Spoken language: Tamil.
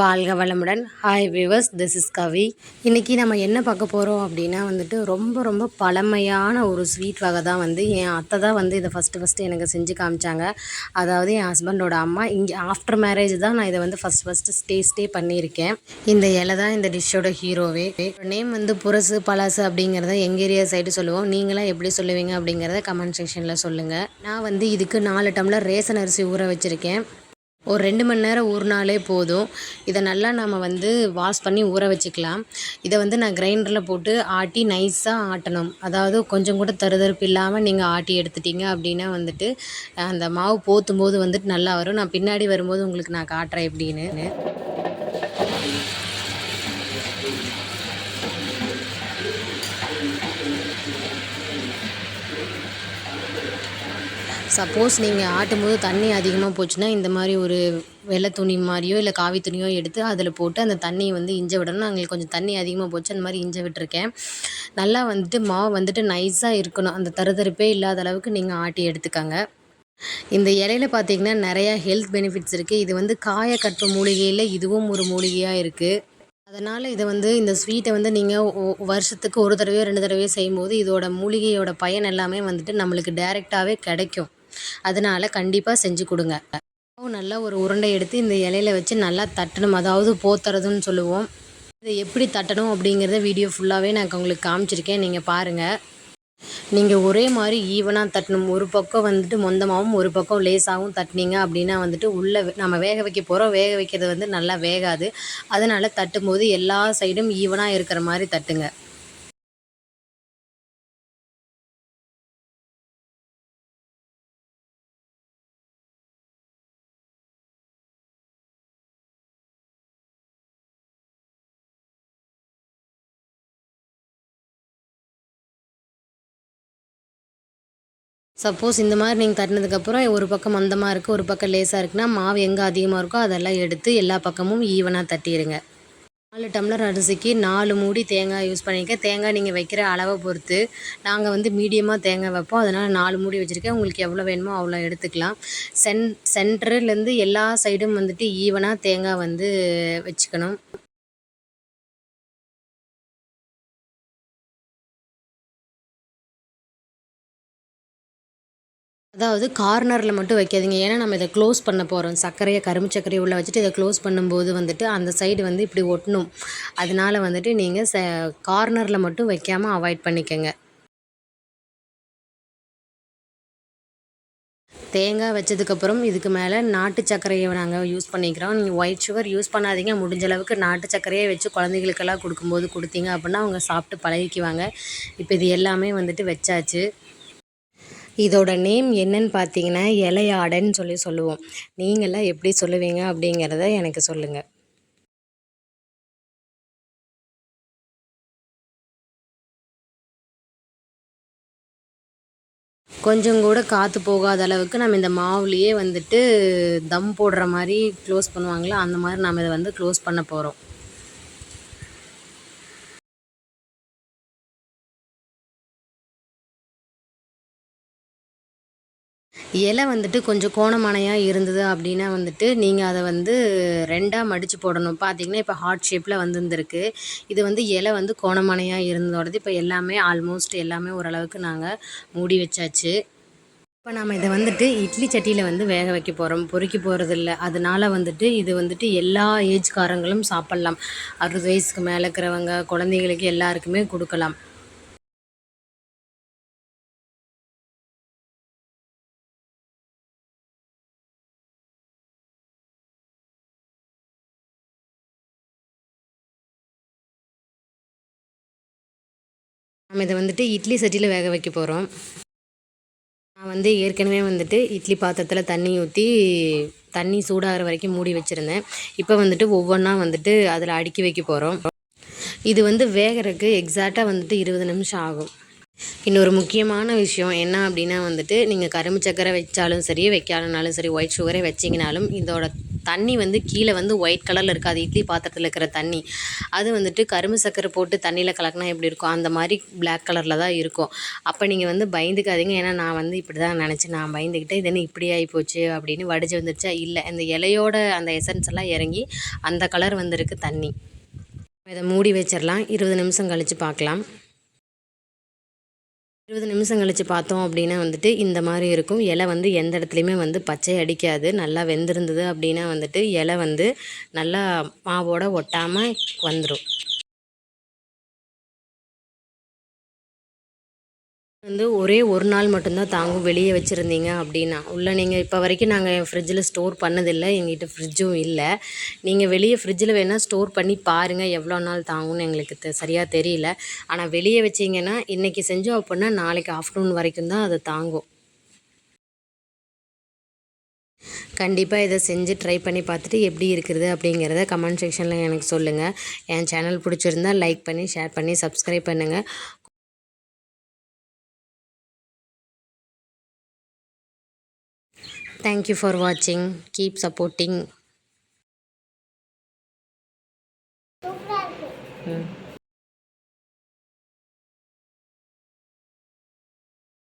வாழ்க வளமுடன். ஹாய் வியூவர்ஸ், திஸ் இஸ் கவி. இன்றைக்கி நம்ம என்ன பார்க்க போகிறோம் அப்படின்னா ரொம்ப ரொம்ப பழமையான ஒரு ஸ்வீட் வகை தான் என் அத்தை தான் இதை ஃபஸ்ட்டு எனக்கு செஞ்சு காமிச்சாங்க. அதாவது என் ஹஸ்பண்டோட அம்மா. இங்கே ஆஃப்டர் மேரேஜ் தான் நான் இதை ஃபஸ்ட்டு டேஸ்ட்டே பண்ணியிருக்கேன். இந்த இலை தான் இந்த டிஷ்ஷோட ஹீரோவே. நேம் புரசு பழசு அப்படிங்கிறத எங்கள் ஏரியா சைடு சொல்லுவோம். நீங்களாம் எப்படி சொல்லுவீங்க அப்படிங்கிறத கமெண்ட் செக்ஷனில் சொல்லுங்கள். நான் இதுக்கு 4 டம்ளர் ரேசன் அரிசி ஊற வச்சுருக்கேன். ஒரு 2 மணி நேரம் ஊறினாலே போதும். இதை நல்லா நம்ம வாஷ் பண்ணி ஊற வச்சுக்கலாம். இதை நான் கிரைண்டரில் போட்டு ஆட்டி நைஸாக ஆட்டணும். அதாவது கொஞ்சம் கூட தருதருப்பு இல்லாமல் நீங்கள் ஆட்டி எடுத்துட்டீங்க அப்படின்னா அந்த மாவு போத்தும் போது நல்லா வரும். நான் பின்னாடி வரும்போது உங்களுக்கு நான் காட்டுறேன் எப்படின்னு. சப்போஸ் நீங்கள் ஆட்டும்போது தண்ணி அதிகமாக போச்சுன்னா இந்த மாதிரி ஒரு வெள்ளை துணி மாதிரியோ இல்லை காவி துணியோ எடுத்து அதில் போட்டு அந்த தண்ணியை இஞ்ச விடணும். நாங்கள் கொஞ்சம் தண்ணி அதிகமாக போச்சு, அந்த மாதிரி இஞ்ச விட்டுருக்கேன். நல்லா மாவு நைஸாக இருக்கணும். அந்த தருதருப்பே இல்லாத அளவுக்கு நீங்கள் ஆட்டி எடுத்துக்கங்க. இந்த இலையில பார்த்தீங்கன்னா நிறையா ஹெல்த் பெனிஃபிட்ஸ் இருக்குது. இது காயக்கற்ப மூலிகையில் இதுவும் ஒரு மூலிகையாக இருக்குது. அதனால் இந்த ஸ்வீட்டை நீங்கள் வருஷத்துக்கு ஒரு தடவையோ 2 தடவையோ செய்யும்போது இதோட மூலிகையோட பயன் எல்லாமே நம்மளுக்கு டைரெக்டாகவே கிடைக்கும். அதனால் கண்டிப்பாக செஞ்சு கொடுங்க. நல்லா ஒரு உருண்டை எடுத்து இந்த இலையில வச்சு நல்லா தட்டணும். அதாவது போத்துறதுன்னு சொல்லுவோம். இதை எப்படி தட்டணும் அப்படிங்கிறத வீடியோ ஃபுல்லாகவே நான் உங்களுக்கு காமிச்சிருக்கேன், நீங்கள் பாருங்கள். நீங்கள் ஒரே மாதிரி ஈவனாக தட்டணும். ஒரு பக்கம் மொந்தமாகவும் ஒரு பக்கம் லேசாகவும் தட்டினீங்க அப்படின்னா உள்ளே நம்ம வேக வைக்க போகிறோம். வேக வைக்கிறது நல்லா வேகாது. அதனால் தட்டும்போது எல்லா சைடும் ஈவனாக இருக்கிற மாதிரி தட்டுங்க. சப்போஸ் இந்த மாதிரி நீங்கள் தட்டினதுக்கப்புறம் ஒரு பக்கம் மந்தமாக இருக்குது, ஒரு பக்கம் லேசாக இருக்குன்னா மாவு எங்கே அதிகமாக இருக்கோ அதெல்லாம் எடுத்து எல்லா பக்கமும் ஈவனாக தட்டிடுங்க. 4 டம்ளர் அரிசிக்கு 4 மூடி தேங்காய் யூஸ் பண்ணியிருக்கேன். தேங்காய் நீங்கள் வைக்கிற அளவை பொறுத்து. நாங்கள் மீடியமாக தேங்காய் வைப்போம். அதனால் 4 மூடி வச்சுருக்கேன். உங்களுக்கு எவ்வளோ வேணுமோ அவ்வளோ எடுத்துக்கலாம். சென்டர்லேருந்து எல்லா சைடும் ஈவனாக தேங்காய் வச்சுக்கணும். அதாவது கார்னரில் மட்டும் வைக்காதீங்க. ஏன்னா நம்ம இதை க்ளோஸ் பண்ண போகிறோம். கரும்பு சர்க்கரையை உள்ளே வச்சுட்டு இதை க்ளோஸ் பண்ணும்போது அந்த சைடு இப்படி ஒட்டணும். அதனால் நீங்கள் கார்னரில் மட்டும் வைக்காமல் அவாய்ட் பண்ணிக்கோங்க. தேங்காய் வச்சதுக்கப்புறம் இதுக்கு மேலே நாட்டு சர்க்கரையை நாங்கள் யூஸ் பண்ணிக்கிறோம். நீங்கள் ஒயிட் சுகர் யூஸ் பண்ணாதீங்க. முடிஞ்ச அளவுக்கு நாட்டு சர்க்கரையை வச்சு குழந்தைகளுக்கெல்லாம் கொடுக்கும்போது கொடுத்தீங்க அப்படின்னா அவங்க சாப்பிட்டு பழகிக்குவாங்க. இப்போ இது எல்லாமே வச்சாச்சு. இதோட நேம் என்னன்னு பார்த்தீங்கன்னா இலையாடைன்னு சொல்லுவோம். நீங்களாம் எப்படி சொல்லுவீங்க அப்படிங்கிறத எனக்கு சொல்லுங்கள். கொஞ்சம் கூட காற்று போகாத அளவுக்கு நம்ம இந்த மாவுலேயே தம் போடுற மாதிரி க்ளோஸ் பண்ணுவாங்களா, அந்த மாதிரி நம்ம இதை க்ளோஸ் பண்ண போகிறோம். இலை கொஞ்சம் கோணமானையாக இருந்தது அப்படின்னா நீங்கள் அதை 2ஆக மடித்து போடணும். பார்த்தீங்கன்னா இப்போ ஹார்ட் ஷேப்பில் இருந்திருக்கு. இது இலை கோணமானையாக இருந்ததோடது இப்போ எல்லாமே ஆல்மோஸ்ட் எல்லாமே ஓரளவுக்கு நாங்கள் மூடி வச்சாச்சு. இப்போ நம்ம இதை இட்லி சட்டியில் வேக வைக்க போகிறோம். பொறிக்க போகிறது இல்லை. அதனால் இது எல்லா ஏஜ்காரங்களும் சாப்பிட்லாம். 60 வயசுக்கு மேலே இருக்கிறவங்க, குழந்தைகளுக்கு எல்லாருக்குமே கொடுக்கலாம். நம்ம இதை இட்லி சட்டியில் வேக வைக்க போகிறோம். நான் ஏற்கனவே இட்லி பாத்திரத்தில் தண்ணி ஊற்றி தண்ணி சூடாகிற வரைக்கும் மூடி வச்சுருந்தேன். இப்போ ஒவ்வொன்றா அதில் அடுக்கி வைக்க போகிறோம். இது வேகிறதுக்கு எக்ஸாக்டாக 20 நிமிஷம் ஆகும். இன்னொரு முக்கியமான விஷயம் என்ன அப்படின்னா நீங்கள் கரும்பு சர்க்கரை வச்சாலும் சரி, வைக்காலனாலும் சரி, ஒயிட் சுகரே வச்சிங்கனாலும் இதோட தண்ணி வந்து கீழே வந்து ஒயிட் கலரில் இருக்காது, இட்லி பாத்திரத்தில் இருக்கிற தண்ணி. அது வந்துட்டு கரும்பு சர்க்கரை போட்டு தண்ணியில் கலக்கினா எப்படி இருக்கும் அந்த மாதிரி பிளாக் கலரில் தான் இருக்கும். அப்போ நீங்கள் வந்து பயந்துக்காதீங்க. ஏன்னா நான் வந்து இப்படி தான் நினச்சேன், நான் பயந்துக்கிட்டேன். இது என்ன இப்படி ஆகிப்போச்சு அப்படின்னு. வடிஞ்சு வந்துருச்சா? இல்லை, அந்த இலையோட அந்த எசன்ஸ் எல்லாம் இறங்கி அந்த கலர் வந்திருக்கு தண்ணி. இதை மூடி வச்சிடலாம். 20 நிமிஷம் கழித்து பார்க்கலாம். 20 நிமிஷம் கழித்து பார்த்தோம் அப்படின்னா வந்துட்டு இந்த மாதிரி இருக்கும். இலை வந்து எந்த இடத்துலையுமே வந்து பச்சை அடிக்காது. நல்லா வெந்திருந்தது அப்படின்னா வந்துட்டு இலை வந்து நல்லா மாவோட ஒட்டாமல் வந்துடும். வந்து ஒரே ஒரு நாள் மட்டும்தான் தாங்கும் வெளியே வச்சுருந்தீங்க அப்படின்னா. உள்ளே நீங்கள் இப்போ வரைக்கும் நாங்கள் ஃப்ரிட்ஜில் ஸ்டோர் பண்ணதில்லை, எங்ககிட்ட ஃப்ரிட்ஜும் இல்லை. நீங்கள் வெளியே ஃப்ரிட்ஜில் வேணால் ஸ்டோர் பண்ணி பாருங்கள் எவ்வளோ நாள் தாங்கும்னு. எங்களுக்கு சரியாக தெரியல. ஆனால் வெளியே வச்சிங்கன்னா இன்றைக்கி செஞ்சோம் அப்படின்னா நாளைக்கு ஆஃப்டர்நூன் வரைக்கும் தான் அது தாங்கும். கண்டிப்பாக இதை செஞ்சு ட்ரை பண்ணி பார்த்துட்டு எப்படி இருக்குது அப்படிங்கிறத கமெண்ட் செக்ஷனில் எனக்கு சொல்லுங்கள். என் சேனல் பிடிச்சிருந்தா லைக் பண்ணி, ஷேர் பண்ணி, சப்ஸ்கிரைப் பண்ணுங்கள். Thank you for watching. Keep supporting.